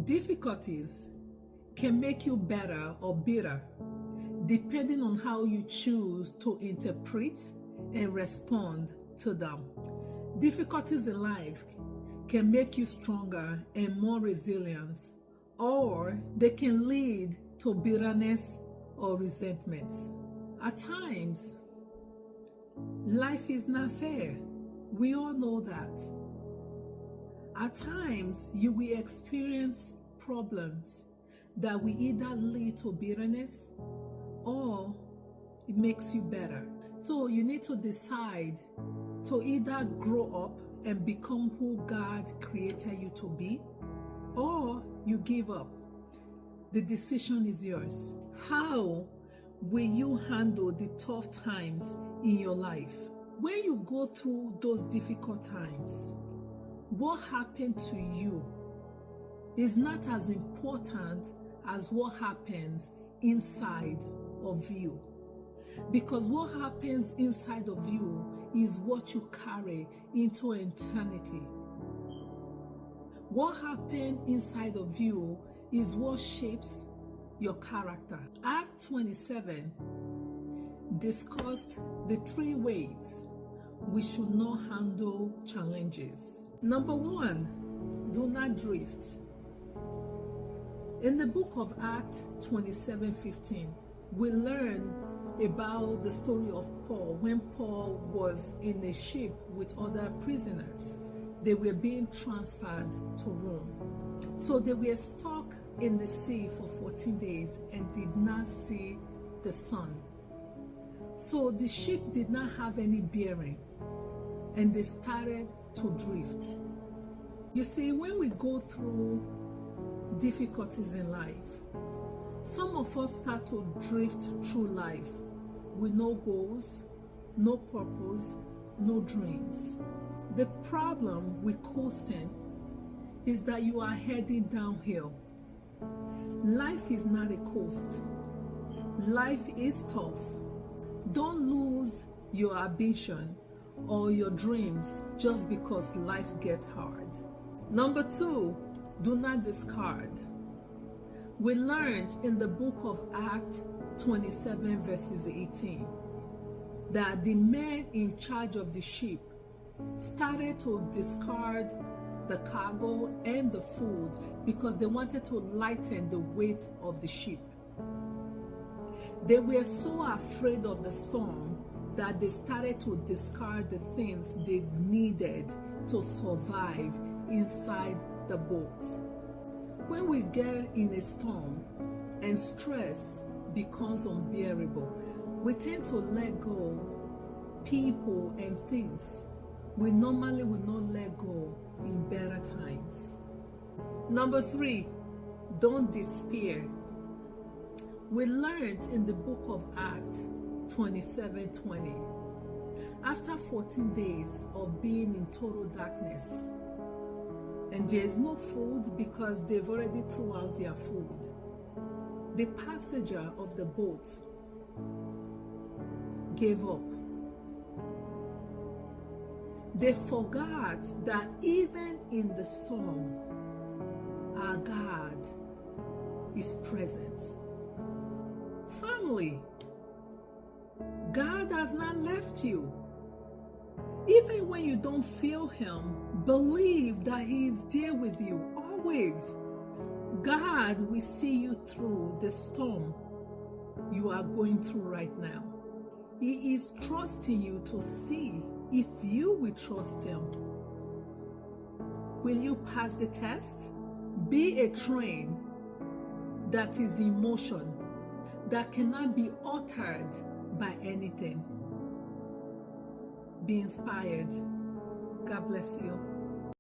Difficulties can make you better or bitter, depending on how you choose to interpret and respond to them. Difficulties in life can make you stronger and more resilient, or they can lead to bitterness or resentment. At times, life is not fair. We all know that. At times, you will experience problems that will either lead to bitterness or it makes you better. So you need to decide to either grow up and become who God created you to be, or you give up. The decision is yours. How will you handle the tough times in your life? When you go through those difficult times, what happened to you is not as important as what happens inside of you. Because what happens inside of you is what you carry into eternity. What happened inside of you is what shapes your character. Act 27 discussed the 3 ways we should not handle challenges. Number 1, do not drift. In the book of Acts 27:15, we learn about the story of Paul when Paul was in a ship with other prisoners. They were being transferred to Rome. So they were stuck in the sea for 14 days and did not see the sun. So the ship did not have any bearing and they started to drift. You see, when we go through difficulties in life, some of us start to drift through life with no goals, no purpose, no dreams. The problem with coasting is that you are heading downhill. Life is not a coast. Life is tough. Don't lose your ambition or your dreams just because life gets hard. Number 2, do not discard. We learned in the book of Acts 27 verses 18 that the men in charge of the ship started to discard the cargo and the food because they wanted to lighten the weight of the ship. They were so afraid of the storm that they started to discard the things they needed to survive inside the boat. When we get in a storm and stress becomes unbearable, we tend to let go people and things we normally would not let go in better times. Number 3, don't despair. We learned in the book of Acts 27:20, after 14 days of being in total darkness, and there is no food because they've already threw out their food, the passenger of the boat gave up. They forgot that even in the storm, our God is present. Family, God has not left you. Even when you don't feel Him, believe that He is there with you always. God will see you through the storm you are going through right now. He is trusting you to see if you will trust Him. Will you pass the test? Be a train that is in motion, that cannot be altered by anything. Be inspired. God bless you.